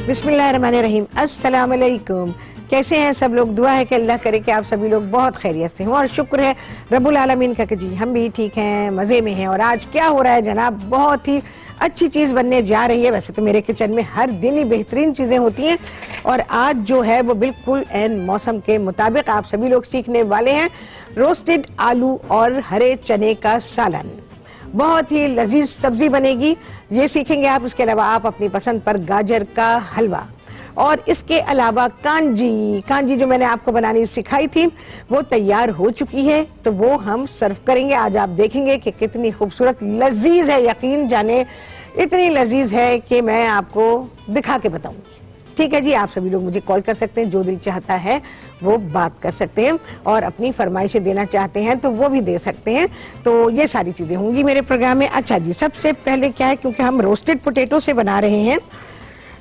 बिस्मिल्लाहिर्रहमानिर्रहीम। अस्सलाम वालेकुम। कैसे हैं सब लोग? दुआ है कि अल्लाह करे कि आप सभी लोग बहुत खैरियत से हों और शुक्र है रब्बुल आलमीन का कि जी हम भी ठीक हैं, मज़े में हैं। और आज क्या हो रहा है जनाब, बहुत ही अच्छी चीज़ बनने जा रही है। वैसे तो मेरे किचन में हर दिन ही बेहतरीन चीज़ें होती हैं और आज जो है वो बिल्कुल एन मौसम के मुताबिक आप सभी लोग सीखने वाले हैं रोस्टेड आलू और हरे चने का सालन। बहुत ही लजीज सब्जी बनेगी, ये सीखेंगे आप। इसके अलावा आप अपनी पसंद पर गाजर का हलवा और इसके अलावा कांजी जो मैंने आपको बनानी सिखाई थी वो तैयार हो चुकी है, तो वो हम सर्व करेंगे। आज आप देखेंगे कि कितनी खूबसूरत लजीज है, यकीन जाने इतनी लजीज है कि मैं आपको दिखा के बताऊंगी। ठीक है जी, आप सभी लोग मुझे कॉल कर सकते हैं, जो दिल चाहता है वो बात कर सकते हैं और अपनी फरमाइशें देना चाहते हैं तो वो भी दे सकते हैं। तो ये सारी चीज़ें होंगी मेरे प्रोग्राम में। अच्छा जी, सबसे पहले क्या है, क्योंकि हम रोस्टेड पोटैटो से बना रहे हैं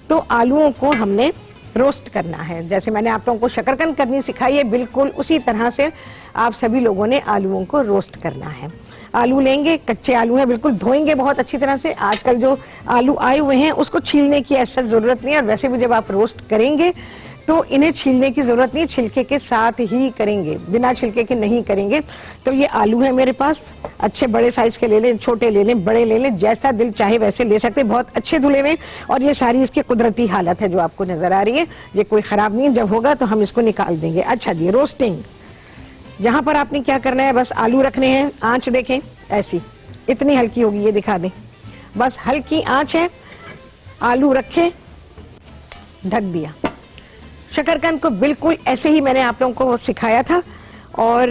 तो आलूओं को हमने रोस्ट करना है। जैसे मैंने आप लोगों को शकरकंद करनी सिखाई है, बिल्कुल उसी तरह से आप सभी लोगों ने आलूओं को रोस्ट करना है। आलू लेंगे, कच्चे आलू हैं, बिल्कुल धोएंगे बहुत अच्छी तरह से। आजकल जो आलू आए हुए हैं उसको छीलने की ऐसा ज़रूरत नहीं है, और वैसे भी जब आप रोस्ट करेंगे तो इन्हें छीलने की ज़रूरत नहीं, छिलके के साथ ही करेंगे, बिना छिलके के नहीं करेंगे। तो ये आलू है मेरे पास, अच्छे बड़े साइज़ के ले लें, छोटे ले लें, बड़े ले लें, जैसा दिल चाहे वैसे ले सकते हैं। बहुत अच्छे धुले में, और ये सारी इसकी कुदरती हालत है जो आपको नज़र आ रही है, ये कोई ख़राब नहीं है। जब होगा तो हम इसको निकाल देंगे। अच्छा जी, रोस्टिंग। यहाँ पर आपने क्या करना है, बस आलू रखने हैं, आंच देखें ऐसी, इतनी हल्की होगी, ये दिखा दें, बस हल्की आंच है। आलू रखे, ढक दिया। शकरकंद को बिल्कुल ऐसे ही मैंने आप लोगों को सिखाया था और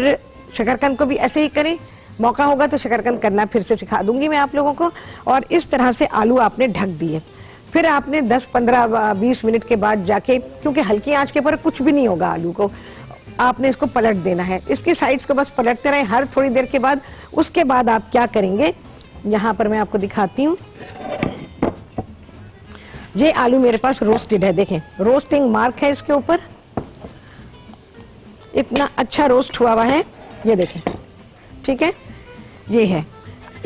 शकरकंद को भी ऐसे ही करें। मौका होगा तो शकरकंद करना फिर से सिखा दूंगी मैं आप लोगों को। और इस तरह से आलू आपने ढक दिए, फिर आपने 10-15-20 मिनट के बाद जाके, क्योंकि हल्की आंच के ऊपर कुछ भी नहीं होगा, आलू को आपने इसको पलट देना है। इसकी साइड्स को बस पलटते रहें हर थोड़ी देर के बाद। उसके बाद आप क्या करेंगे, यहाँ पर मैं आपको दिखाती हूँ। ये आलू मेरे पास रोस्टेड है, देखें रोस्टिंग मार्क है इसके ऊपर, इतना अच्छा रोस्ट हुआ है, ये देखें। ठीक है, ये है,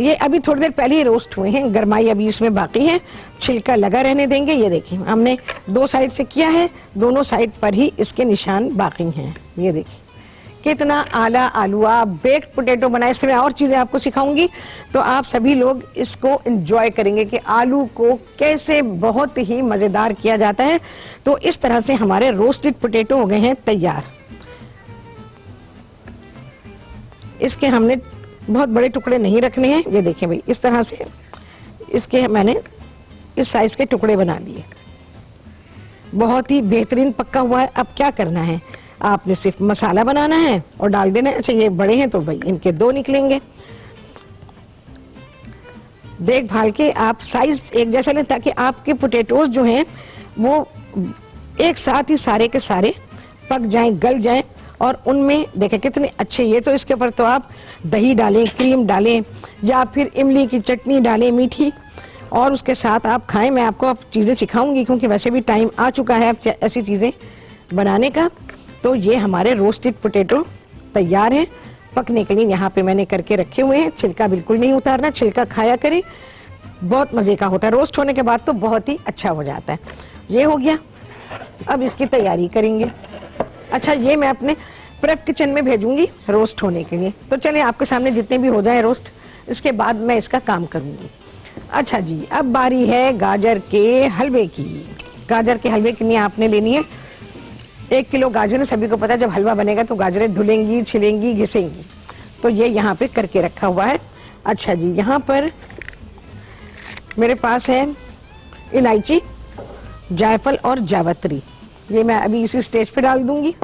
ये अभी थोड़ी देर पहले ही रोस्ट हुए हैं, गरमाई अभी इसमें बाकी है, छिलका लगा रहने देंगे। ये देखिए हमने दो साइड से किया है, दोनों साइड पर ही इसके निशान बाकी हैं। ये देखिए कितना आला आलू। आप बेक्ड पोटैटो बनाए, इसमें और चीज़ें आपको सिखाऊंगी तो आप सभी लोग इसको एंजॉय करेंगे कि आलू को कैसे बहुत ही मज़ेदार किया जाता है। तो इस तरह से हमारे रोस्टेड पोटैटो हो गए हैं तैयार। इसके हमने बहुत बड़े टुकड़े नहीं रखने हैं, ये देखें भाई, इस तरह से इसके मैंने इस साइज के टुकड़े बना लिए। बहुत ही बेहतरीन पक्का हुआ है। अब क्या करना है, आपने सिर्फ मसाला बनाना है और डाल देना है। अच्छा, ये बड़े हैं तो भाई इनके 2 निकलेंगे। देखभाल के आप साइज एक जैसा लें ताकि आपके पोटैटोज जो हैं वो एक साथ ही सारे के सारे पक जाएं, गल जाएं। और उनमें देखें कितने अच्छे, ये तो इसके ऊपर तो आप दही डालें, क्रीम डालें या फिर इमली की चटनी डालें मीठी, और उसके साथ आप खाएं। मैं आपको अब चीज़ें सिखाऊंगी क्योंकि वैसे भी टाइम आ चुका है अब ऐसी चीज़ें बनाने का। तो ये हमारे रोस्टेड पोटैटो तैयार हैं पकने के लिए। यहाँ पे मैंने करके रखे हुए हैं, छिलका बिल्कुल नहीं उतारना, छिलका खाया करें, बहुत मज़े का होता है। रोस्ट होने के बाद तो बहुत ही अच्छा हो जाता है। ये हो गया, अब इसकी तैयारी करेंगे। अच्छा, ये मैं अपने प्रेप किचन में भेजूंगी रोस्ट होने के लिए। तो चलें आपके सामने जितने भी हो जाए रोस्ट, इसके बाद मैं इसका काम करूंगी। अच्छा जी, अब बारी है गाजर के हलवे की। गाजर के हलवे के लिए आपने लेनी है 1 किलो गाजर। सभी को पता है जब हलवा बनेगा तो गाजरें धुलेंगी, छिलेंगी, घिसेंगी, तो ये यहाँ पे करके रखा हुआ है। अच्छा जी, यहाँ पर मेरे पास है इलायची, जायफल और जावित्री। ये मैं अभी इसी स्टेज पे डाल दूंगी।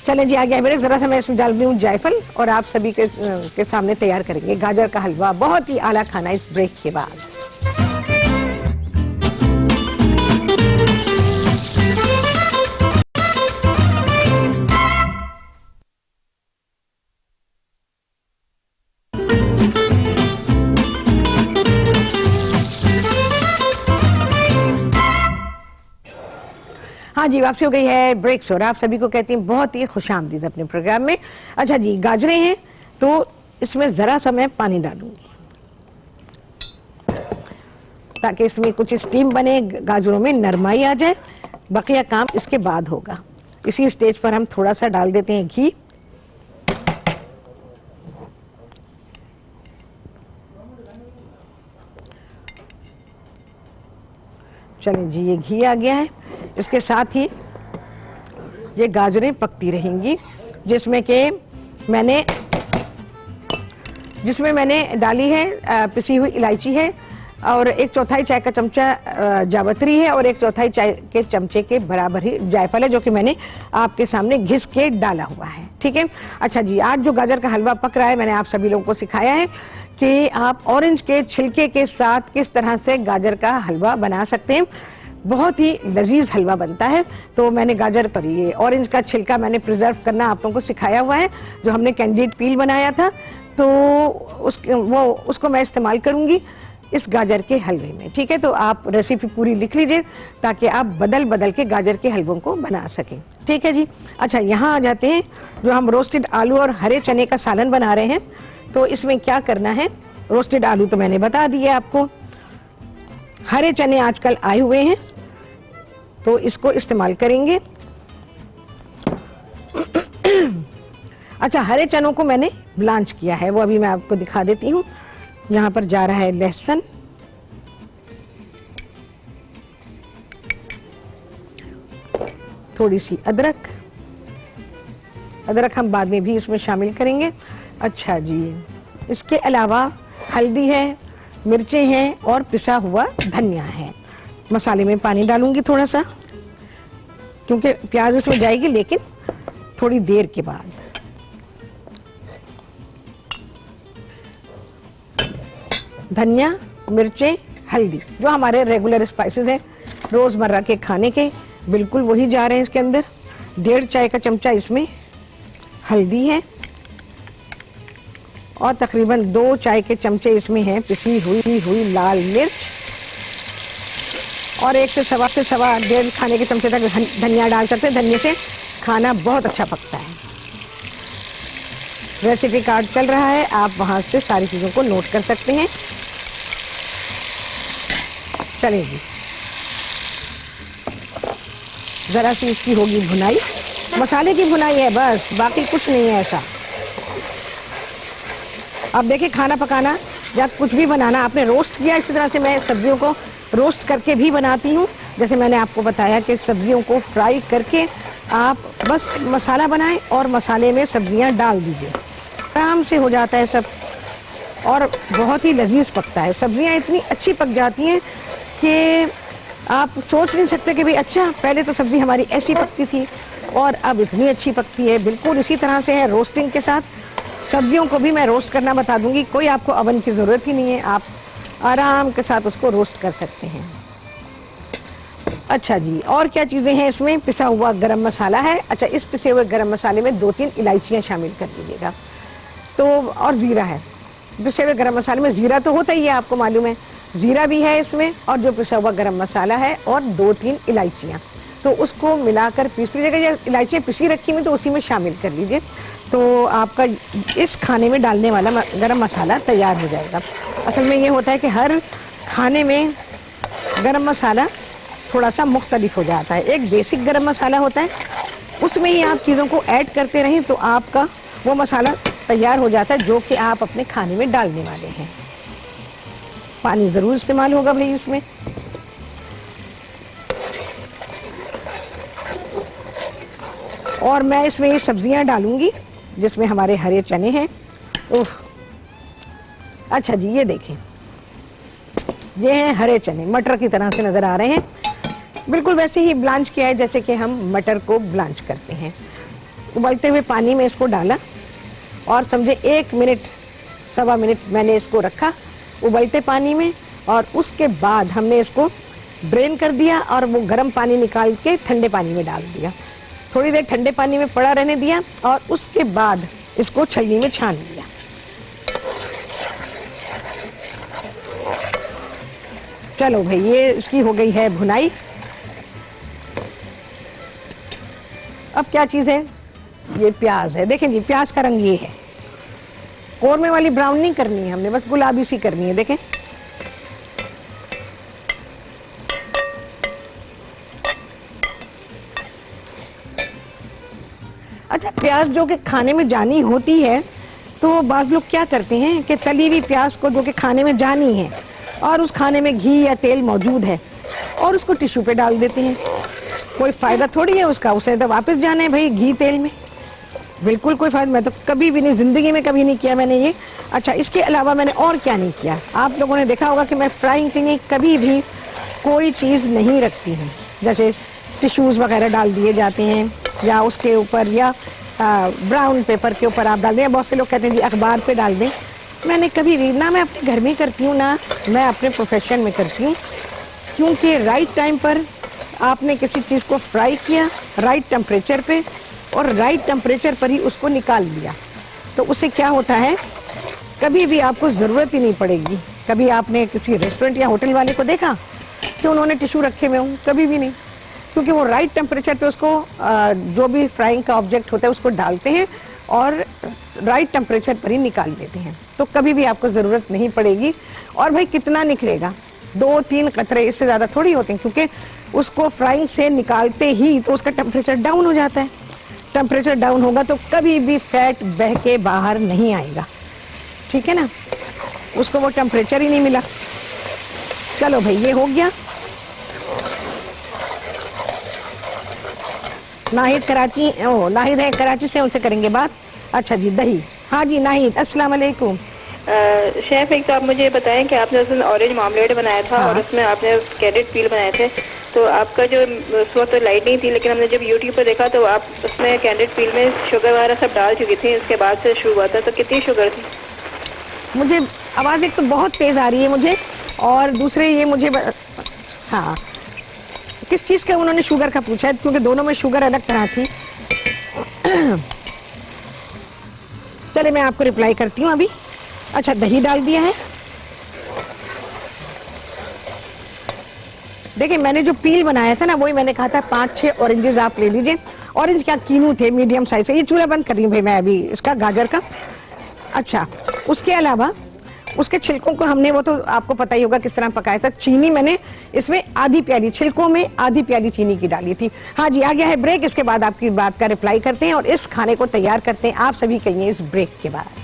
चलें जी, आ गया मेरे, जरा सा मैं इसमें डाल दी हूँ जायफल और आप सभी के सामने तैयार करेंगे गाजर का हलवा। बहुत ही आला खाना इस ब्रेक के बाद। हाँ जी, वापसी हो गई है ब्रेक से और आप सभी को कहती हैं बहुत ही खुशामदीद अपने प्रोग्राम में। अच्छा जी, गाजरें हैं तो इसमें ज़रा सा मैं पानी डालूंगी। ताकि इसमें कुछ स्टीम बने, गाजरों में नरमाई आ जाए। बकिया काम इसके बाद होगा। इसी स्टेज पर हम थोड़ा सा डाल देते हैं घी। चलें जी, ये घी आ गया है। इसके साथ ही ये गाजरें पकती रहेंगी, जिसमें मैंने डाली है पिसी हुई इलायची है, और 1/4 चाय का चमचा जावित्री है, और 1/4 चाय के चमचे के बराबर ही जायफल है, जो कि मैंने आपके सामने घिस के डाला हुआ है। ठीक है। अच्छा जी, आज जो गाजर का हलवा पक रहा है, मैंने आप सभी लोगों को सिखाया है कि आप ऑरेंज के छिलके के साथ किस तरह से गाजर का हलवा बना सकते हैं। बहुत ही लजीज हलवा बनता है। तो मैंने गाजर पर ये ऑरेंज का छिलका मैंने प्रिजर्व करना आप लोगों को सिखाया हुआ है, जो हमने कैंडिड पील बनाया था, तो उसको मैं इस्तेमाल करूंगी इस गाजर के हलवे में। ठीक है, तो आप रेसिपी पूरी लिख लीजिए ताकि आप बदल बदल के गाजर के हलवों को बना सकें। ठीक है जी। अच्छा, यहाँ आ जाते हैं। जो हम रोस्टेड आलू और हरे चने का सालन बना रहे हैं, तो इसमें क्या करना है। रोस्टेड आलू तो मैंने बता दिया आपको, हरे चने आजकल आए हुए हैं तो इसको इस्तेमाल करेंगे। अच्छा, हरे चनों को मैंने ब्लांच किया है, वो अभी मैं आपको दिखा देती हूँ। यहाँ पर जा रहा है लहसुन, थोड़ी सी अदरक हम बाद में भी इसमें शामिल करेंगे। अच्छा जी, इसके अलावा हल्दी है, मिर्चें हैं और पिसा हुआ धनिया है। मसाले में पानी डालूंगी थोड़ा सा, क्योंकि प्याज इसमें जाएगी, लेकिन थोड़ी देर के बाद। धनिया, मिर्चें, हल्दी, जो हमारे रेगुलर स्पाइसेस हैं रोजमर्रा के खाने के, बिल्कुल वही जा रहे हैं इसके अंदर। 1.5 चाय का चमचा इसमें हल्दी है, और तकरीबन 2 चाय के चमचे इसमें हैं पिसी हुई लाल मिर्च, और 1 से सवा 1.5 खाने के चमचे तक धनिया डाल सकते हैं। धनिया से खाना बहुत अच्छा पकता है। रेसिपी कार्ड चल रहा है, आप वहां से सारी चीजों को नोट कर सकते हैं। चलेगी, जरा सी इसकी होगी भुनाई, मसाले की भुनाई है बस, बाकी कुछ नहीं है ऐसा। अब देखिए, खाना पकाना या कुछ भी बनाना आपने रोस्ट किया, इसी तरह से मैं सब्जियों को रोस्ट करके भी बनाती हूँ। जैसे मैंने आपको बताया कि सब्जियों को फ्राई करके आप बस मसाला बनाएं और मसाले में सब्जियां डाल दीजिए, आराम से हो जाता है सब, और बहुत ही लजीज पकता है। सब्जियां इतनी अच्छी पक जाती हैं कि आप सोच नहीं सकते कि भाई अच्छा, पहले तो सब्जी हमारी ऐसी पकती थी और अब इतनी अच्छी पकती है। बिल्कुल इसी तरह से है रोस्टिंग के साथ। सब्जियों को भी मैं रोस्ट करना बता दूंगी, कोई आपको ओवन की ज़रूरत ही नहीं है, आप आराम के साथ उसको रोस्ट कर सकते हैं। अच्छा जी, और क्या चीज़ें हैं इसमें। पिसा हुआ गरम मसाला है। अच्छा, इस पिसे हुए गरम मसाले में 2-3 इलायचियाँ शामिल कर दीजिएगा। तो और ज़ीरा है। पिसे हुए गरम मसाले में ज़ीरा तो होता ही है, आपको मालूम है, ज़ीरा भी है इसमें, और जो पिसा हुआ गरम मसाला है, और 2-3 इलायचियाँ, तो उसको मिलाकर पीस लीजिएगा। या इलायचियाँ पिसी रखी हुई तो उसी में शामिल कर लीजिए, तो आपका इस खाने में डालने वाला गरम मसाला तैयार हो जाएगा। असल में ये होता है कि हर खाने में गरम मसाला थोड़ा सा मुख्तलिफ हो जाता है। एक बेसिक गरम मसाला होता है, उसमें ही आप चीज़ों को ऐड करते रहें तो आपका वो मसाला तैयार हो जाता है जो कि आप अपने खाने में डालने वाले हैं। पानी ज़रूर इस्तेमाल होगा भाई इसमें। और मैं इसमें ये सब्जियां डालूंगी जिसमें हमारे हरे चने हैं। अच्छा जी, ये देखें, ये हैं हरे चने, मटर की तरह से नज़र आ रहे हैं। बिल्कुल वैसे ही ब्लांच किया है जैसे कि हम मटर को ब्लांच करते हैं। उबलते हुए पानी में इसको डाला और समझे 1 मिनट, 1.25 मिनट मैंने इसको रखा उबलते पानी में, और उसके बाद हमने इसको ड्रेन कर दिया और वो गर्म पानी निकाल के ठंडे पानी में डाल दिया। थोड़ी देर ठंडे पानी में पड़ा रहने दिया और उसके बाद इसको छलनी में छान लिया। चलो भाई, ये इसकी हो गई है भुनाई। अब क्या चीज़ है, ये प्याज है। देखें जी, प्याज का रंग ये है। कौरमे वाली ब्राउन नहीं करनी है हमने, बस गुलाबी सी करनी है। देखें, प्याज जो कि खाने में जानी होती है, तो बाज़ लोग क्या करते हैं कि तली हुई प्याज को जो कि खाने में जानी है और उस खाने में घी या तेल मौजूद है और उसको टिश्यू पे डाल देते हैं। कोई फ़ायदा थोड़ी है उसका, उसे तो वापस जाना है भाई घी तेल में, बिल्कुल कोई फायदा। मैं तो कभी भी नहीं, जिंदगी में कभी नहीं किया मैंने ये। अच्छा, इसके अलावा मैंने और क्या नहीं किया, आप लोगों ने देखा होगा कि मैं फ्राइंग के लिए कभी भी कोई चीज़ नहीं रखती हूँ। जैसे टिश्यूज़ वगैरह डाल दिए जाते हैं या उसके ऊपर या ब्राउन पेपर के ऊपर आप डाल दें। बहुत से लोग कहते हैं जी अखबार पे डाल दें। मैंने कभी भी ना, मैं अपने घर में करती हूँ ना मैं अपने प्रोफेशन में करती हूँ, क्योंकि राइट टाइम पर आपने किसी चीज़ को फ्राई किया राइट टेम्परेचर पे और राइट टेम्परेचर पर ही उसको निकाल लिया, तो उससे क्या होता है कभी भी आपको ज़रूरत ही नहीं पड़ेगी। कभी आपने किसी रेस्टोरेंट या होटल वाले को देखा कि उन्होंने टिश्यू रखे हुए हों? कभी भी नहीं, क्योंकि वो राइट टेम्परेचर पे उसको जो भी फ्राइंग का ऑब्जेक्ट होता है उसको डालते हैं और राइट टेम्परेचर पर ही निकाल लेते हैं, तो कभी भी आपको ज़रूरत नहीं पड़ेगी। और भाई कितना निकलेगा, 2-3 कतरे, इससे ज़्यादा थोड़ी होते हैं, क्योंकि उसको फ्राइंग से निकालते ही तो उसका टेम्परेचर डाउन हो जाता है। टेम्परेचर डाउन होगा तो कभी भी फैट बह के बाहर नहीं आएगा, ठीक है ना, उसको वो टेम्परेचर ही नहीं मिला। चलो भाई ये हो गया। नाहिद कराची, ओ नाहिद है कराची से, उनसे करेंगे बात। अच्छा जी, दही। हाँ जी नाहिद, अस्सलाम वालेकुम। शेफ, एक तो आप मुझे बताएं कि आपने उस दिन ऑरेंज मामलेट बनाया था। हाँ। और उसमें आपने कैरेट पील बनाए थे, तो आपका जो उस वक्त तो लाइट नहीं थी, लेकिन हमने जब यूट्यूब पर देखा तो आप उसमें कैरेट पील में शुगर वगैरह सब डाल चुकी थी, उसके बाद से शुरू हुआ था। तो कितनी शुगर थी? मुझे आवाज़ एक तो बहुत तेज़ आ रही है मुझे, और दूसरे ये मुझे हाँ किस चीज़ का उन्होंने शुगर का पूछा है, क्योंकि दोनों में शुगर अलग तरह थी। चले मैं आपको रिप्लाई करती हूँ अभी। अच्छा, दही डाल दिया है। देखिए मैंने जो पील बनाया था ना, वही मैंने कहा था 5-6 ऑरेंजेस आप ले लीजिए। ऑरेंज क्या, कीनू थे मीडियम साइज से। ये चूल्हा बंद कर रही हूँ भाई मैं अभी इसका, गाजर का। अच्छा, उसके अलावा उसके छिलकों को हमने, वो तो आपको पता ही होगा किस तरह पकाया था। चीनी मैंने इसमें आधी प्याली, छिलकों में आधी प्याली चीनी की डाली थी। हाँ जी, आ गया है ब्रेक, इसके बाद आपकी बात का रिप्लाई करते हैं और इस खाने को तैयार करते हैं। आप सभी कहिए इस ब्रेक के बाद।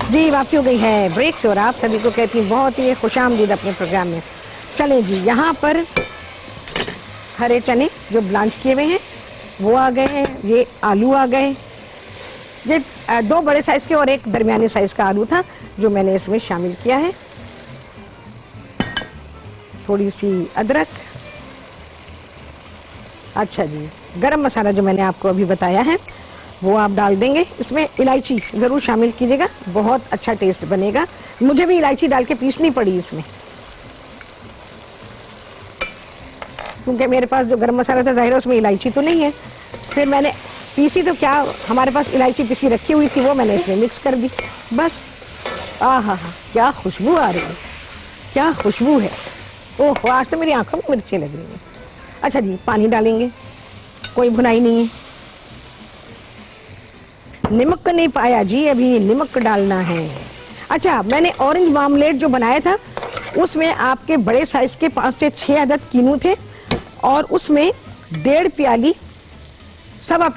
जी वापसी हो गई है ब्रेक से और आप सभी को कहती हूँ बहुत ही खुशामदीद अपने प्रोग्राम में। चलें जी, यहाँ पर हरे चने जो ब्लांच किए हुए हैं वो आ गए हैं, ये आलू आ गए, ये 2 बड़े साइज के और 1 दरमियानी साइज का आलू था जो मैंने इसमें शामिल किया है। थोड़ी सी अदरक। अच्छा जी, गरम मसाला जो मैंने आपको अभी बताया है वो आप डाल देंगे। इसमें इलायची ज़रूर शामिल कीजिएगा, बहुत अच्छा टेस्ट बनेगा। मुझे भी इलायची डाल के पीसनी पड़ी इसमें, क्योंकि मेरे पास जो गरम मसाला था ज़ाहिर है उसमें इलायची तो नहीं है। फिर मैंने पीसी तो क्या, हमारे पास इलायची पिसी रखी हुई थी, वो मैंने इसमें मिक्स कर दी बस। आहा हा, क्या खुशबू आ रही है, क्या खुशबू है। ओह, आज तो मेरी आंखों में मिर्चें लग रही हैं। अच्छा जी, पानी डालेंगे, कोई भुनाई नहीं है। नमक नहीं पाया जी, अभी नमक डालना है। अच्छा, मैंने ऑरेंज मामलेट जो बनाया था उसमें आपके बड़े साइज के 5 से 6 अदद कीनू थे और उसमें 1.5 प्याली, सवा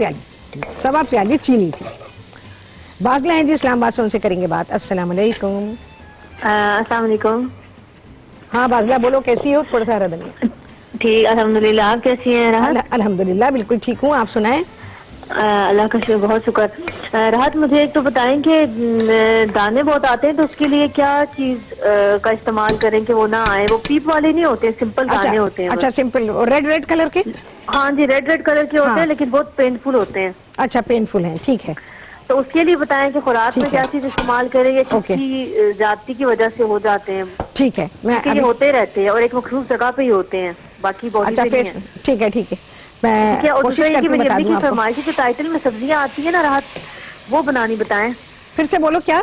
प्याली चीनी थी। बागला है जी इस्लामाबाद से, उनसे करेंगे बात। अस्सलाम वालेकुम। अस्सलाम वालेकुम। हाँ बागला, बोलो कैसी हो? थोड़ा सा रदन। ठीक, अल्हम्दुलिल्लाह। आप कैसी हैं राहत? अल्हम्दुलिल्लाह बिल्कुल ठीक हूँ, आप सुनाएं। अल्लाह का शुक्र, बहुत शुक्र। राहत, मुझे एक तो बताएं कि दाने बहुत आते हैं, तो उसके लिए क्या चीज का इस्तेमाल करें कि वो ना आए? वो पीप वाले नहीं होते, सिंपल दाने होते हैं। अच्छा, सिंपल रेड कलर के? हाँ जी, रेड कलर के होते हैं, लेकिन बहुत पेनफुल होते हैं। अच्छा, पेनफुल हैं, ठीक है। तो उसके लिए बताएं कि खुराक में क्या चीज इस्तेमाल करें, या किसी जाति की वजह से हो जाते हैं? ठीक है, मैं होते रहते हैं और एक मखसूस जगह पे ही होते हैं, बाकी बॉडी पे नहीं है। ठीक है, मैं कोशिश करती हूं बता दूं आपको। फरमाइश जो टाइटल में सब्जियां आती है ना राहत, वो बनानी बताएं। फिर से बोलो क्या?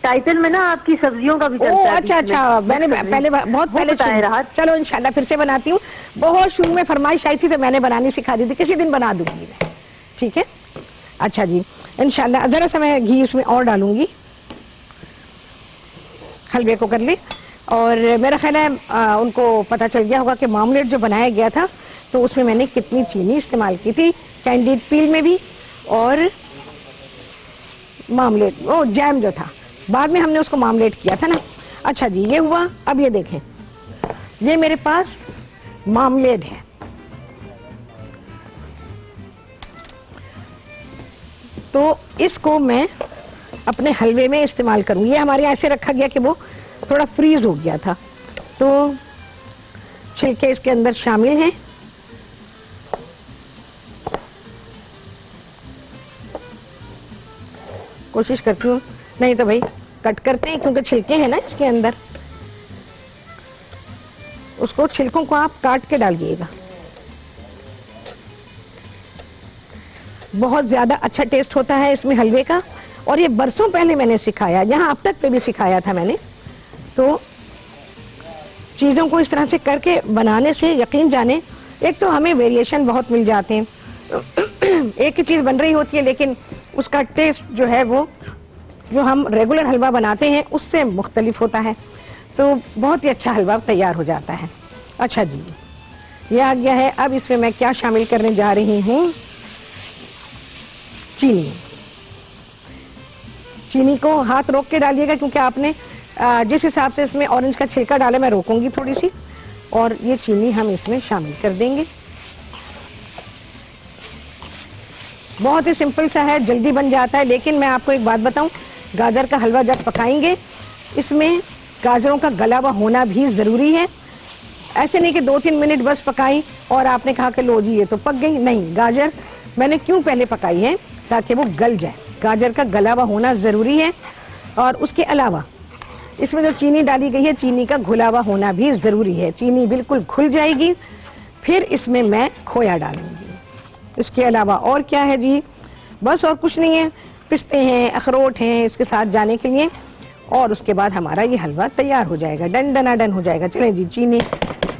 टाइटल में ना आपकी सब्जियों का भी चलता है। अच्छा, मैंने बहुत पहले बताया राहत। चलो इंशाल्लाह फिर से बनाती हूँ। बहुत शुरू में फरमाइश आई थी तो मैंने बनानी सिखा दी थी, किसी दिन बना दूंगी मैं, ठीक है। अच्छा जी, इंशाल्लाह ज़रा सा मैं घी इसमें और डालूंगी, हलवे को कर ले। और मेरा ख्याल है उनको पता चल गया होगा कि मामलेट जो बनाया गया था तो उसमें मैंने कितनी चीनी इस्तेमाल की थी, कैंडिड पील में भी, और मामलेट वो जैम जो था बाद में हमने उसको मामलेट किया था ना। अच्छा जी, ये हुआ। अब ये देखें, ये मेरे पास मामलेट है। तो इसको मैं अपने हलवे में इस्तेमाल करूंगी। ये हमारे यहाँ ऐसे रखा गया कि वो थोड़ा फ्रीज हो गया था, तो छिलके इसके अंदर शामिल हैं। कोशिश करती हूँ, नहीं तो भाई कट करते हैं क्योंकि छिलके हैं ना इसके अंदर। उसको छिलकों को आप काट के डालिएगा, बहुत ज्यादा अच्छा टेस्ट होता है इसमें हलवे का। और ये बरसों पहले मैंने सिखाया, यहाँ अब तक पे भी सिखाया था मैंने। तो चीज़ों को इस तरह से करके बनाने से यकीन जाने, एक तो हमें वेरिएशन बहुत मिल जाते हैं। एक ही चीज़ बन रही होती है लेकिन उसका टेस्ट जो है वो जो हम रेगुलर हलवा बनाते हैं उससे मुख्तलिफ होता है, तो बहुत ही अच्छा हलवा तैयार हो जाता है। अच्छा जी, ये आ गया है। अब इसमें मैं क्या शामिल करने जा रही हूँ, चीनी। चीनी को हाथ रोक के डालिएगा क्योंकि आपने जिस हिसाब से इसमें ऑरेंज का छिलका डाला, मैं रोकूंगी थोड़ी सी, और ये चीनी हम इसमें शामिल कर देंगे। बहुत ही सिंपल सा है, जल्दी बन जाता है। लेकिन मैं आपको एक बात बताऊं, गाजर का हलवा जब पकाएंगे इसमें गाजरों का गला हुआ होना भी ज़रूरी है। ऐसे नहीं कि 2-3 मिनट बस पकाई और आपने कहा कि लो जी ये तो पक गई। नहीं, गाजर मैंने क्यों पहले पकाई है, ताकि वो गल जाए। गाजर का गला हुआ होना ज़रूरी है। और उसके अलावा इसमें जो चीनी डाली गई है, चीनी का घुला हुआ होना भी ज़रूरी है। चीनी बिल्कुल घुल जाएगी, फिर इसमें मैं खोया डालूंगी। इसके अलावा और क्या है जी, बस और कुछ नहीं है। पिस्ते हैं, अखरोट हैं इसके साथ जाने के लिए, और उसके बाद हमारा ये हलवा तैयार हो जाएगा, डन डनाडन हो जाएगा। चलें जी, चीनी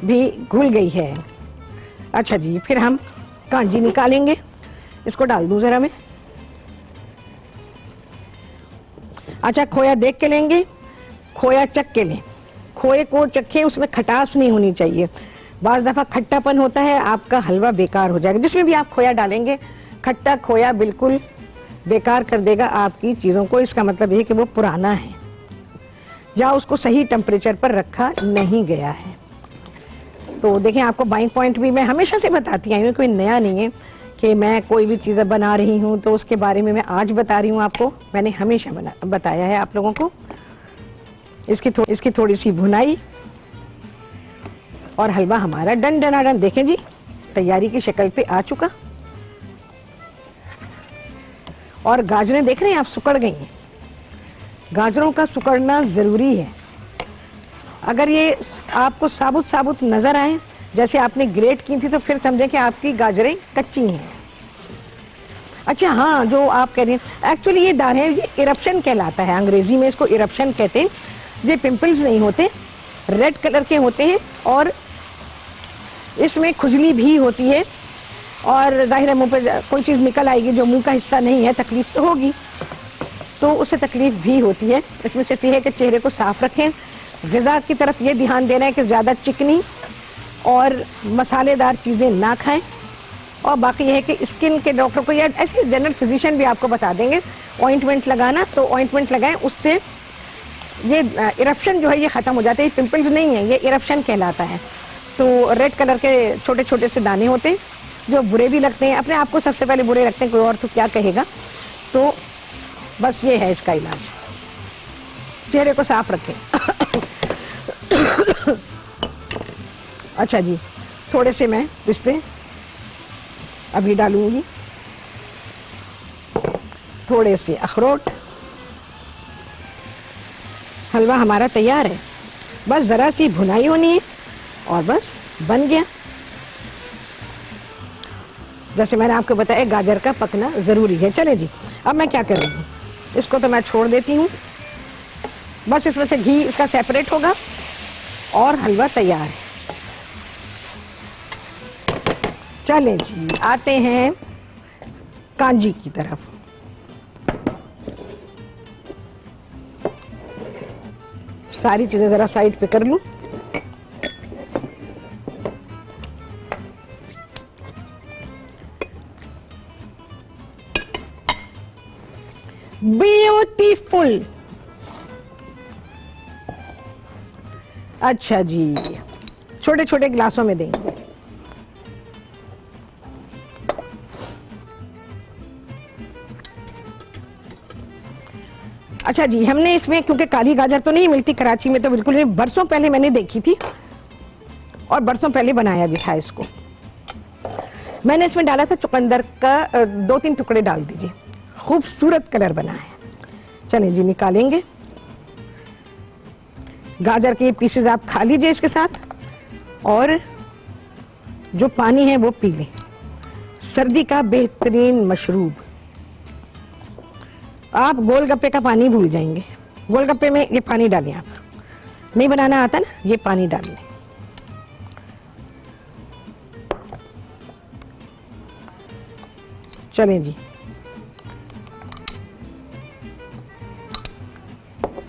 भी घुल गई है। अच्छा जी, फिर हम कांजी निकालेंगे। इसको डाल दूं ज़रा मैं। अच्छा, खोया देख के लेंगे, खोया चख के लें। खोए को चखें, उसमें खटास नहीं होनी चाहिए। बाज़ दफ़ा खट्टापन होता है, आपका हलवा बेकार हो जाएगा। जिसमें भी आप खोया डालेंगे, खट्टा खोया बिल्कुल बेकार कर देगा आपकी चीज़ों को। इसका मतलब ये है कि वो पुराना है या उसको सही टेम्परेचर पर रखा नहीं गया है। तो देखें, आपको बाइंग पॉइंट भी मैं हमेशा से बताती आई हूँ, कोई नया नहीं है कि मैं कोई भी चीज़ बना रही हूँ तो उसके बारे में मैं आज बता रही हूँ आपको। मैंने हमेशा बताया है आप लोगों को। इसकी थोड़ी सी भुनाई और हलवा हमारा डन डनाडन, देखें जी, तैयारी की शक्ल पे आ चुका। और गाजरें देख रहे हैं आप, सुकड़ गई हैं। गाजरों का सुकड़ना ज़रूरी है। अगर ये आपको साबुत साबुत नज़र आए, जैसे आपने ग्रेट की थी, तो फिर समझें कि आपकी गाजरें कच्ची हैं। अच्छा हाँ, जो आप कह रहे हैं, एक्चुअली ये दाने, ये इरप्शन कहलाता है, अंग्रेजी में इसको इरप्शन कहते हैं। ये पिंपल्स नहीं होते, रेड कलर के होते हैं और इसमें खुजली भी होती है। और जाहिर है मुंह पे कोई चीज़ निकल आएगी जो मुंह का हिस्सा नहीं है, तकलीफ तो होगी, तो उससे तकलीफ भी होती है। इसमें सिर्फ ये है कि चेहरे को साफ रखें। ग़िज़ा की तरफ ये ध्यान देना है कि ज़्यादा चिकनी और मसालेदार चीज़ें ना खाएं। और बाकी यह है कि स्किन के डॉक्टर को या ऐसे जनरल फिजिशियन भी आपको बता देंगे ऑइंटमेंट लगाना, तो ऑइंटमेंट लगाएं, उससे ये इरप्शन जो है ये ख़त्म हो जाते हैं। पिंपल्स नहीं है, ये इरप्शन कहलाता है। तो रेड कलर के छोटे छोटे से दाने होते हैं जो बुरे भी लगते हैं, अपने आप को सबसे पहले बुरे लगते हैं, कोई और तो क्या कहेगा। तो बस ये है इसका इलाज, चेहरे को साफ रखें। अच्छा जी, थोड़े से मैं पिस्ते अभी डालूंगी, थोड़े से अखरोट। हलवा हमारा तैयार है, बस ज़रा सी भुनाई होनी है और बस बन गया। जैसे मैंने आपको बताया, गाजर का पकना ज़रूरी है। चले जी, अब मैं क्या करूँगी, इसको तो मैं छोड़ देती हूँ, बस इसमें से घी इसका सेपरेट होगा और हलवा तैयार है। चलें जी, आते हैं कांजी की तरफ। सारी चीजें जरा साइड पे कर लूं। ब्यूटीफुल। अच्छा जी, छोटे छोटे गिलासों में देंगे। अच्छा जी, हमने इसमें, क्योंकि काली गाजर तो नहीं मिलती कराची में, तो बिल्कुल नहीं, बरसों पहले मैंने देखी थी और बरसों पहले बनाया भी था इसको। मैंने इसमें डाला था चुकंदर का 2-3 टुकड़े डाल दीजिए, खूबसूरत कलर बना है। चलें जी, निकालेंगे। गाजर के पीसेस आप खा लीजिए इसके साथ, और जो पानी है वो पी लें। सर्दी का बेहतरीन मशरूब। आप गोलगप्पे का पानी भूल जाएंगे। गोलगप्पे में ये पानी डालें। आप नहीं बनाना आता ना, ये पानी डाल लें। चलें जी,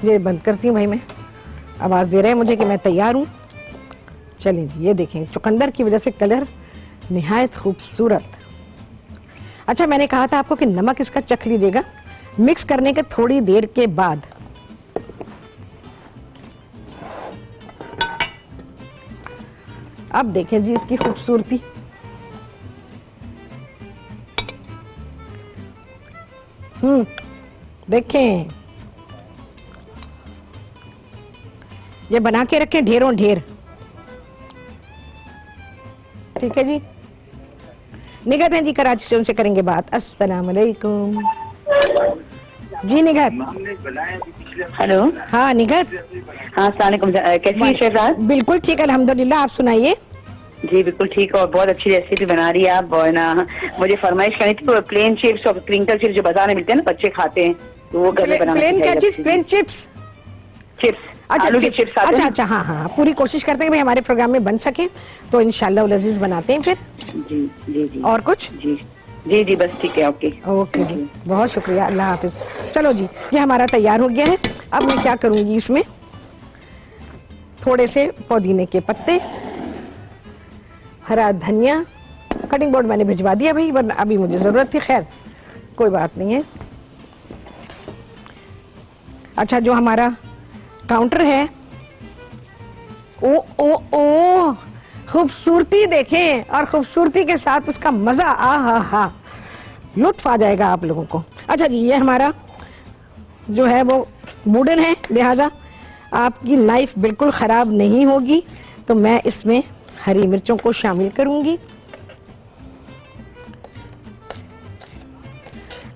ये बंद करती हूँ भाई। मैं आवाज दे रहे हैं मुझे कि मैं तैयार हूँ। चलें जी, ये देखें, चुकंदर की वजह से कलर निहायत खूबसूरत। अच्छा, मैंने कहा था आपको कि नमक इसका चख लीजिएगा मिक्स करने के थोड़ी देर के बाद। अब देखें जी इसकी खूबसूरती। देखें, ये बना के रखें ढेरों ढेर। ठीक है जी, निगहत हैं जी कराची से, उनसे करेंगे बात। अस्सलाम वालेकुम जी। निगहत, हेलो। हाँ निगहत। हाँ, अस्सलाम वालेकुम। कैसी है शेफाज? बिल्कुल ठीक, अल्हम्दुलिल्लाह। आप सुनाइए। जी बिल्कुल ठीक, और बहुत अच्छी रेसिपी बना रही है आप। और ना मुझे फरमाइश करनी थी, प्लेन चिप्स और क्रिंकल चिप्स जो बाजार में मिलते हैं ना, बच्चे खाते हैं, तो वो घर में बनाना प्लेन क्या सिखाइए। चीज? Plane chips? चिप्स, अच्छा, आलू के चिप्स आते अच्छा हैं। अच्छा, हाँ हाँ, पूरी कोशिश करते हैं कि भाई हमारे प्रोग्राम में बन सके, तो इंशाल्लाह लजीज बनाते हैं फिर। जी जी जी। और कुछ? जी जी जी, बस ठीक है। ओके ओके जी, बहुत शुक्रिया, अल्लाह हाफिज। चलो जी, ये हमारा तैयार हो गया है। अब मैं क्या करूंगी, इसमें थोड़े से पुदीने के पत्ते, हरा धनिया, कटिंग बोर्ड मैंने भिजवा दिया भाई, वरना अभी मुझे जरूरत थी। खैर कोई बात नहीं है। अच्छा, जो हमारा काउंटर है, ओ ओ ओ, खूबसूरती देखें, और खूबसूरती के साथ उसका मजा, आ हा, लुत्फ आ जाएगा आप लोगों को। अच्छा जी, ये हमारा जो है वो वुडन है, लिहाजा आपकी नाइफ बिल्कुल खराब नहीं होगी। तो मैं इसमें हरी मिर्चों को शामिल करूंगी।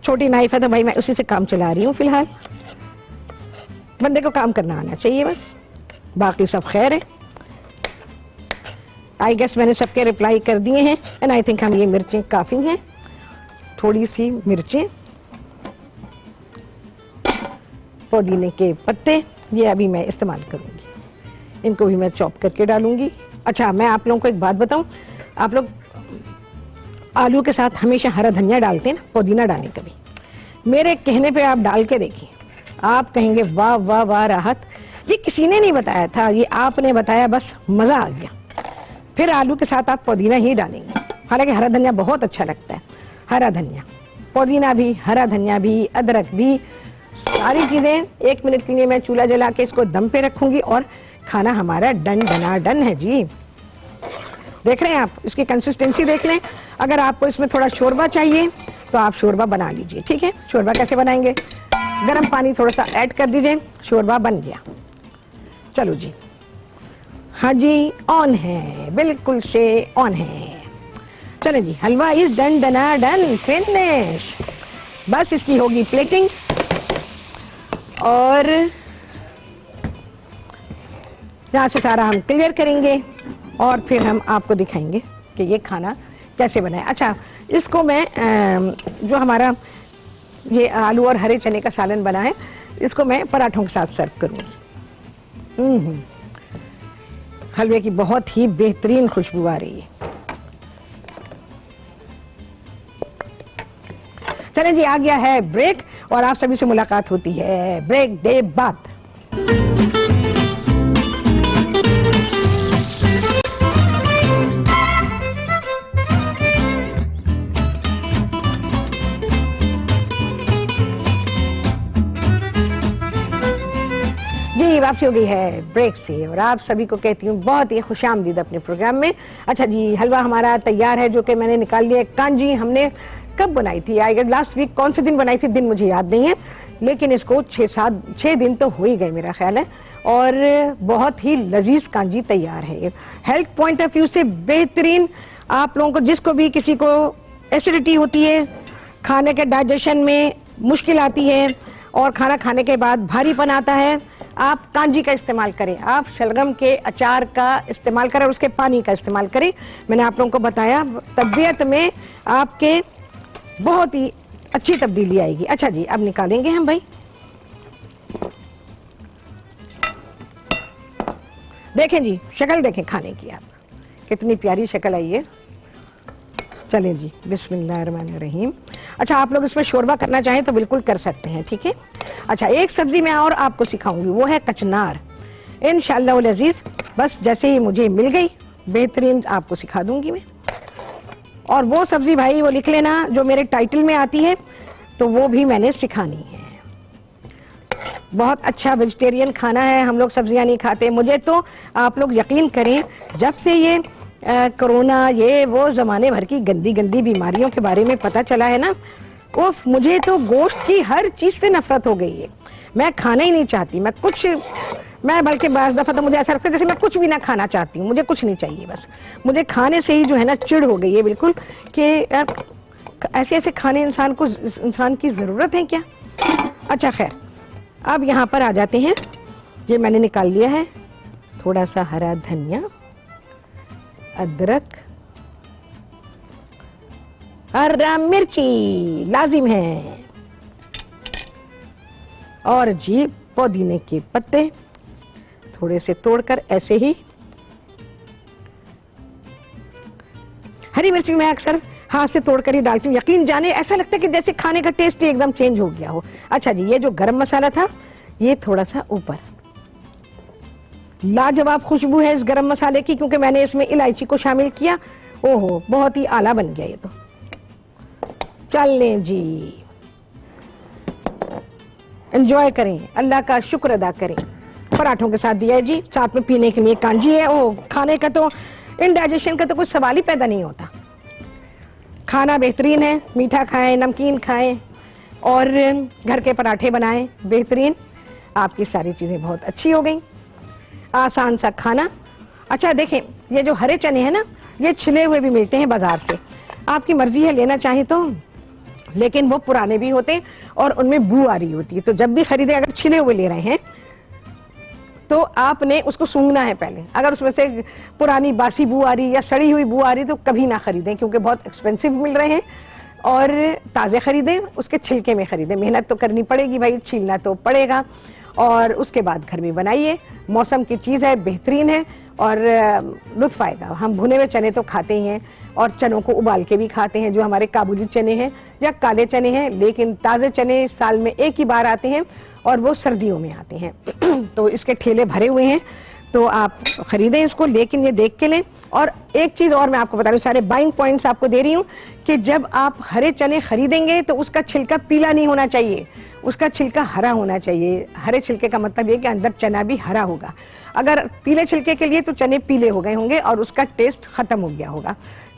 छोटी नाइफ है तो भाई मैं उसी से काम चला रही हूँ फिलहाल। बंदे को काम करना आना चाहिए बस, बाकी सब खैर है। आई गेस मैंने सबके रिप्लाई कर दिए हैं, एंड आई थिंक हम ये मिर्चें काफी हैं। थोड़ी सी मिर्चें, पुदीने के पत्ते, ये अभी मैं इस्तेमाल करूंगी। इनको भी मैं चॉप करके डालूंगी। अच्छा, मैं आप लोगों को एक बात बताऊं, आप लोग आलू के साथ हमेशा हरा धनिया डालते हैं ना, पुदीना डालें कभी। मेरे कहने पे आप डाल के देखिए, आप कहेंगे वाह वाह वाह राहत। ये किसी ने नहीं बताया था, ये आपने बताया, बस मजा आ गया। फिर आलू के साथ आप पुदीना ही डालेंगे। हालांकि हरा धनिया बहुत अच्छा लगता है, हरा धनिया, पुदीना भी, हरा धनिया भी, अदरक भी, सारी चीजें। 1 मिनट के लिए मैं चूल्हा जला के इसको दम पे रखूंगी और खाना हमारा डन डना डन है जी। देख रहे हैं आप, इसकी कंसिस्टेंसी देख लें। अगर आपको इसमें थोड़ा शोरबा चाहिए तो आप शोरबा बना लीजिए। ठीक है, शोरबा कैसे बनाएंगे, गर्म पानी थोड़ा सा ऐड कर दीजिए, शोरबा बन गया। चलो जी, हाँ जी, ऑन है, बिल्कुल से ऑन है। चले जी, हलवा इज डन डना डन, फिनिश। बस इसकी होगी प्लेटिंग, और यहाँ से सारा हम क्लियर करेंगे और फिर हम आपको दिखाएंगे कि ये खाना कैसे बनाए। अच्छा, इसको मैं जो हमारा ये आलू और हरे चने का सालन बना है, इसको मैं पराठों के साथ सर्व करूंगी। हलवे की बहुत ही बेहतरीन खुशबू आ रही है। चलें जी, आ गया है ब्रेक और आप सभी से मुलाकात होती है ब्रेक डे बाद। जी वापसी हो गई है ब्रेक से और आप सभी को कहती हूँ बहुत ही खुशामदीद अपने प्रोग्राम में। अच्छा जी, हलवा हमारा तैयार है जो कि मैंने निकाल लिया। कांजी हमने कब बनाई थी, आई गेस लास्ट वीक, कौन से दिन बनाई थी दिन मुझे याद नहीं है, लेकिन इसको 6 दिन तो हो ही गए मेरा ख्याल है। और बहुत ही लजीज कांजी तैयार है, हेल्थ पॉइंट ऑफ व्यू से बेहतरीन। आप लोगों को जिसको भी किसी को एसिडिटी होती है, खाने के डाइजेशन में मुश्किल आती है और खाना खाने के बाद भारीपन आता है, आप कांजी का इस्तेमाल करें, आप शलगम के अचार का इस्तेमाल करें और उसके पानी का इस्तेमाल करें। मैंने आप लोगों को बताया तबीयत में आपके बहुत ही अच्छी तब्दीली आएगी। अच्छा जी, अब निकालेंगे हम भाई। देखें जी, शक्ल देखें खाने की, आप कितनी प्यारी शक्ल आई है। चलें जी, बिस्मिल्लाहिर्रहमानिर्रहीम। अच्छा, आप लोग इसमें शोरबा करना चाहें तो बिल्कुल कर सकते हैं, ठीक है। अच्छा, एक सब्जी मैं और आपको सिखाऊंगी, वो है कचनार। इंशाअल्लाह अज़ीज़, बस जैसे ही मुझे मिल गई बेहतरीन आपको सिखा दूंगी मैं। और वो सब्जी भाई वो लिख लेना जो मेरे टाइटल में आती है, तो वो भी मैंने सिखानी है। बहुत अच्छा वेजिटेरियन खाना है, हम लोग सब्जियां नहीं खाते। मुझे तो आप लोग यकीन करें, जब से ये कोरोना ये वो जमाने भर की गंदी गंदी बीमारियों के बारे में पता चला है ना, उफ, मुझे तो गोश्त की हर चीज से नफरत हो गई है। मैं खाना ही नहीं चाहती, मैं बल्कि बाज़ दफा तो मुझे ऐसा लगता है जैसे मैं कुछ भी ना खाना चाहती हूँ, मुझे कुछ नहीं चाहिए, बस मुझे खाने से ही जो है ना चिढ़ हो गई है बिल्कुल कि यार ऐसे ऐसे खाने इंसान की जरूरत है क्या। अच्छा खैर, अब यहाँ पर आ जाते हैं। ये मैंने निकाल लिया है थोड़ा सा हरा धनिया, अदरक, हरा मिर्ची लाजिम है, और जी पुदीने के पत्ते थोड़े से तोड़कर ऐसे ही। हरी मिर्च भी मैं अक्सर हाथ से तोड़कर ही डालती हूँ, यकीन जाने ऐसा लगता है कि जैसे खाने का टेस्ट ही एकदम चेंज हो गया हो। अच्छा जी, ये जो गरम मसाला था ये थोड़ा सा ऊपर, लाजवाब खुशबू है इस गरम मसाले की, क्योंकि मैंने इसमें इलायची को शामिल किया। ओहो, बहुत ही आला बन गया ये तो। चल लें जी, एंजॉय करें, अल्लाह का शुक्र अदा करें। पराठों के साथ दिया है जी, साथ में पीने के लिए कांजी है। ओह, खाने का तो इंडाइजेशन का तो कुछ सवाल ही पैदा नहीं होता। खाना बेहतरीन है, मीठा खाएं, नमकीन खाएं और घर के पराठे बनाएं बेहतरीन। आपकी सारी चीजें बहुत अच्छी हो गई, आसान सा खाना। अच्छा देखें, ये जो हरे चने हैं ना, ये छिले हुए भी मिलते हैं बाजार से, आपकी मर्जी है लेना चाहे तो, लेकिन वो पुराने भी होते हैं और उनमें बू आ रही होती है। तो जब भी खरीदे, अगर छिले हुए ले रहे हैं तो आपने उसको सूंघना है पहले। अगर उसमें से पुरानी बासी बू आ रही या सड़ी हुई बू आ रही तो कभी ना खरीदें, क्योंकि बहुत एक्सपेंसिव मिल रहे हैं। और ताज़े खरीदें, उसके छिलके में खरीदें। मेहनत तो करनी पड़ेगी भाई, छीलना तो पड़ेगा, और उसके बाद घर में बनाइए। मौसम की चीज़ है, बेहतरीन है और लुत्फ आएगा। हम भुने हुए चने तो खाते ही हैं और चनों को उबाल के भी खाते हैं, जो हमारे काबुली चने हैं या काले चने हैं, लेकिन ताज़े चने साल में एक ही बार आते हैं और वो सर्दियों में आते हैं। तो इसके ठेले भरे हुए हैं, तो आप खरीदें इसको, लेकिन ये देख के लें। और एक चीज़ और मैं आपको बता रही हूँ, सारे बाइंग पॉइंट्स आपको दे रही हूँ कि जब आप हरे चने खरीदेंगे तो उसका छिलका पीला नहीं होना चाहिए, उसका छिलका हरा होना चाहिए। हरे छिलके का मतलब ये कि अंदर चना भी हरा होगा। अगर पीले छिलके के लिए तो चने पीले हो गए होंगे और उसका टेस्ट खत्म हो गया होगा।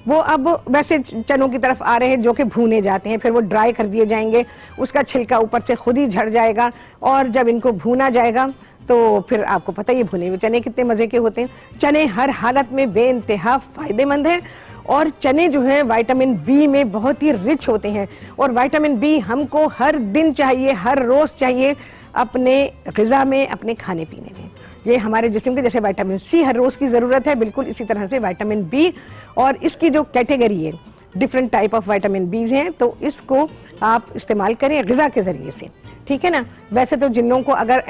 वो अब वैसे चनों की तरफ आ रहे हैं जो कि भूने जाते हैं, फिर वो ड्राई कर दिए जाएंगे, उसका छिलका ऊपर से खुद ही झड़ जाएगा, और जब इनको भूना जाएगा तो फिर आपको पता ही भुने हुए चने कितने मजे के होते हैं। चने हर हालत में बेइंतहा फायदेमंद है, और चने जो है विटामिन बी में बहुत ही रिच होते हैं, और विटामिन बी हमको हर दिन चाहिए, हर रोज चाहिए अपने ग़िज़ा में, अपने खाने पीने में। ये हमारे जिस्म के जैसे विटामिन सी हर रोज की ज़रूरत है, बिल्कुल इसी तरह से विटामिन बी। और इसकी जो कैटेगरी है, डिफरेंट टाइप ऑफ विटामिन बीज हैं, तो इसको आप इस्तेमाल करें ग़िज़ा के ज़रिए से, ठीक है ना। वैसे तो जिन लोगों को अगर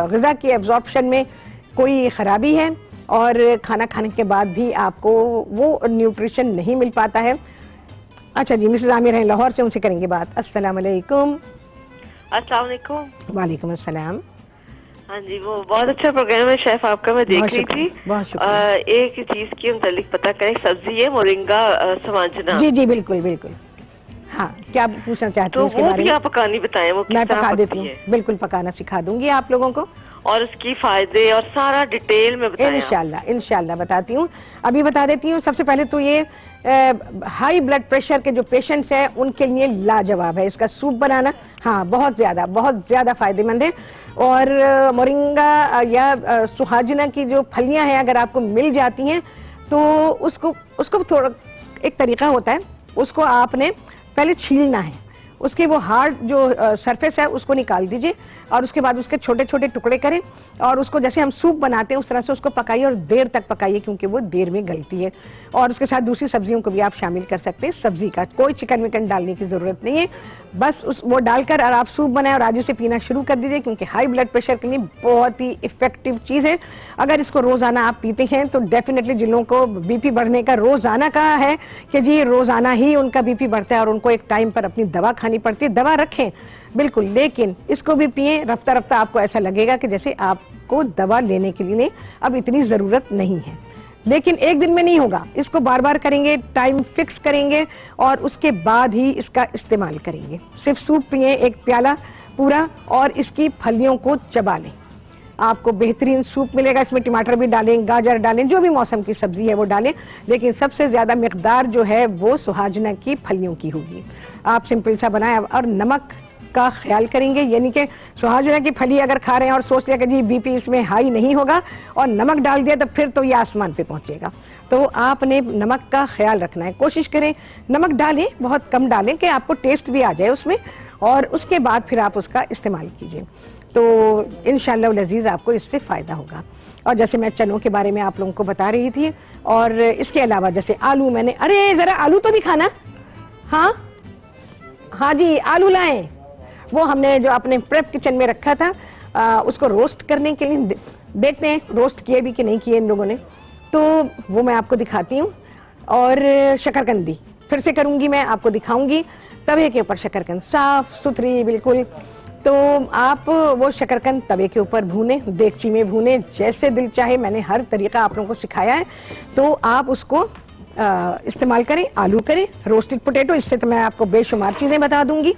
ग़िज़ा की एब्जॉर्प्शन में कोई ख़राबी है और खाना खाने के बाद भी आपको वो न्यूट्रिशन नहीं मिल पाता है। अच्छा जी, मिसेस आमिर हैं लाहौर से, उनसे करेंगे बात। अस्सलाम वालेकुम। अस्सलाम वालेकुम। वालेकुम अस्सलाम। हाँ जी, वो बहुत अच्छा प्रोग्राम है शेफ आपका, मैं देख रही थी। बहुत शुक्रिया। एक चीज की मुतालिक पता करें, सब्जी है मोरिंगा समाजना। जी जी बिल्कुल बिल्कुल। हाँ, क्या पूछना चाहते हैं तो इसके वो बारे भी में? आप पकानी बताएं, वो मैं किस तरह पका देती पकती हूँ, है? बिल्कुल पकाना सिखा दूंगी आप लोगों को। और उसकी फायदे और सारा डिटेल में बताएं। इंशाल्लाह इंशाल्लाह बताती हूँ। अभी बता देती हूँ, सबसे पहले तो ये हाई ब्लड प्रेशर के जो पेशेंट्स हैं उनके लिए लाजवाब है इसका सूप बनाना। हाँ, बहुत ज़्यादा फायदेमंद है। और मोरिंगा या सुहाजना की जो फलियां हैं अगर आपको मिल जाती हैं तो उसको थोड़ा एक तरीका होता है, उसको आपने पहले छीलना है, उसके वो हार्ड जो सरफेस है उसको निकाल दीजिए और उसके बाद उसके छोटे छोटे टुकड़े करें और उसको जैसे हम सूप बनाते हैं उस तरह से उसको पकाइए और देर तक पकाइए क्योंकि वो देर में गलती है। और उसके साथ दूसरी सब्जियों को भी आप शामिल कर सकते हैं। सब्जी का कोई चिकन विकन डालने की ज़रूरत नहीं है, बस वो डालकर और आप सूप बनाएं और आज से पीना शुरू कर दीजिए क्योंकि हाई ब्लड प्रेशर के लिए बहुत ही इफेक्टिव चीज़ है। अगर इसको रोज़ाना आप पीते हैं तो डेफिनेटली जिन लोगों को बीपी बढ़ने का रोज़ाना कहा है कि जी रोज़ाना ही उनका बीपी बढ़ता है और उनको एक टाइम पर अपनी दवा खानी पड़ती है, दवा रखें बिल्कुल, लेकिन इसको भी पिए। रफ्ता रफ्ता आपको ऐसा लगेगा कि जैसे आपको दवा लेने के लिए अब इतनी ज़रूरत नहीं है, लेकिन एक दिन में नहीं होगा। इसको बार बार करेंगे, टाइम फिक्स करेंगे और उसके बाद ही इसका इस्तेमाल करेंगे। सिर्फ सूप पिए एक प्याला पूरा और इसकी फलियों को चबा लें, आपको बेहतरीन सूप मिलेगा। इसमें टमाटर भी डालें, गाजर डालें, जो भी मौसम की सब्जी है वो डालें, लेकिन सबसे ज़्यादा मिकदार जो है वो सुहाजना की फलियों की होगी। आप सिंपल सा बनाएं और नमक का ख्याल करेंगे, यानी कि सुहाजना की फली अगर खा रहे हैं और सोच लिया कि जी बीपी इसमें हाई नहीं होगा और नमक डाल दिया तो फिर तो ये आसमान पे पहुंचेगा। तो आपने नमक का ख्याल रखना है, कोशिश करें नमक डालें, बहुत कम डालें कि आपको टेस्ट भी आ जाए उसमें, और उसके बाद फिर आप उसका इस्तेमाल कीजिए तो इंशाअल्लाह लजीज आपको इससे फ़ायदा होगा। और जैसे मैं चनों के बारे में आप लोगों को बता रही थी, और इसके अलावा जैसे आलू मैंने, अरे ज़रा आलू तो दिखाना। हाँ जी, आलू लाएं। वो हमने जो अपने प्रेप किचन में रखा था उसको रोस्ट करने के लिए, देखते हैं रोस्ट किए भी कि नहीं किए इन लोगों ने, तो वो मैं आपको दिखाती हूँ। और शकरकंदी फिर से करूँगी, मैं आपको दिखाऊंगी तवे के ऊपर शकरकंद साफ सुथरी बिल्कुल। तो आप वो शकरकंद तवे के ऊपर भूने, देगची में भूने, जैसे दिल चाहे, मैंने हर तरीका आप लोगों को सिखाया है, तो आप उसको इस्तेमाल करें। आलू करें, रोस्टेड पोटैटो, इससे तो मैं आपको बेशुमार चीज़ें बता दूंगी।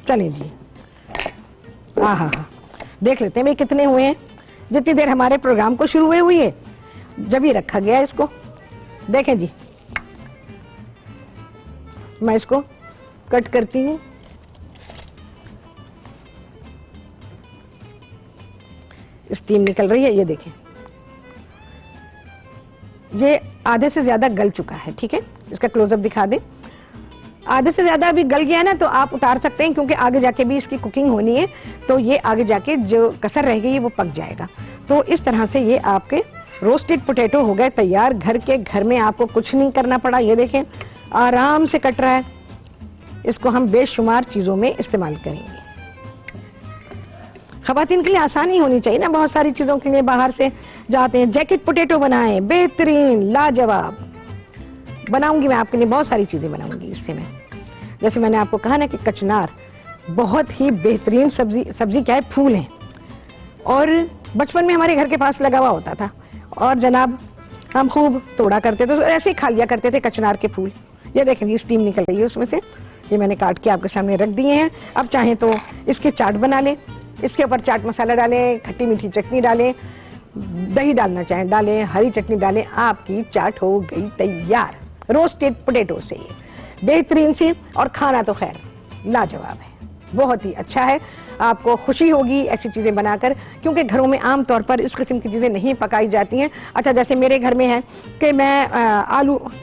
चलें जी, हाँ, देख लेते हैं भाई कितने हुए हैं। जितनी देर हमारे प्रोग्राम को शुरू हुई है जब ये रखा गया है इसको, देखें जी, मैं इसको कट करती हूँ। स्टीम निकल रही है, ये देखें, ये आधे से ज्यादा गल चुका है। ठीक है, इसका क्लोजअप दिखा दें। आधे से ज्यादा अभी गल गया ना तो आप उतार सकते हैं, क्योंकि आगे जाके भी इसकी कुकिंग होनी है, तो ये आगे जाके जो कसर रह गई वो पक जाएगा। तो इस तरह से ये आपके रोस्टेड पोटैटो हो गए तैयार। घर में आपको कुछ नहीं करना पड़ा, ये देखें आराम से कट रहा है। इसको हम बेशुमार चीजों में इस्तेमाल करेंगे। खवातीन के लिए आसानी होनी चाहिए ना, बहुत सारी चीजों के लिए बाहर से जाते हैं। जैकेट पोटैटो बनाएं, बेहतरीन लाजवाब बनाऊंगी मैं आपके लिए, बहुत सारी चीजें बनाऊंगी इससे मैं। जैसे मैंने आपको कहा ना कि कचनार बहुत ही बेहतरीन सब्जी क्या है, फूल है, और बचपन में हमारे घर के पास लगा हुआ होता था और जनाब हम खूब तोड़ा करते थे, तो ऐसे ही खा लिया करते थे कचनार के फूल। ये देखें ये स्टीम निकल रही है उसमें से, ये मैंने काट के आपके सामने रख दिए हैं। अब चाहें तो इसके चाट बना लें, इसके ऊपर चाट मसाला डालें, खट्टी मीठी चटनी डालें, दही डालना चाहें डालें, हरी चटनी डालें, आपकी चाट हो गई तैयार रोस्टेड पोटैटो से। बेहतरीन सी, और खाना तो खैर लाजवाब है, बहुत ही अच्छा है। आपको खुशी होगी ऐसी चीज़ें बनाकर, क्योंकि घरों में आम तौर पर इस किस्म की चीज़ें नहीं पकाई जाती हैं। अच्छा, जैसे मेरे घर में है कि मैं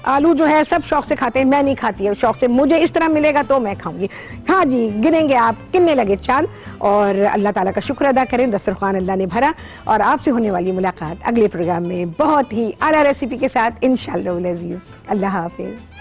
आलू जो है सब शौक से खाते हैं, मैं नहीं खाती है शौक से, मुझे इस तरह मिलेगा तो मैं खाऊंगी। हाँ जी, गिनेंगे आप कितने लगे चांद, और अल्लाह ताला का शुक्र अदा करें, दस्तरखान अल्लाह ने भरा। और आपसे होने वाली मुलाकात अगले प्रोग्राम में बहुत ही आला रेसिपी के साथ इंशाअल्लाह अज़ीज़। अल्लाह हाफिज़।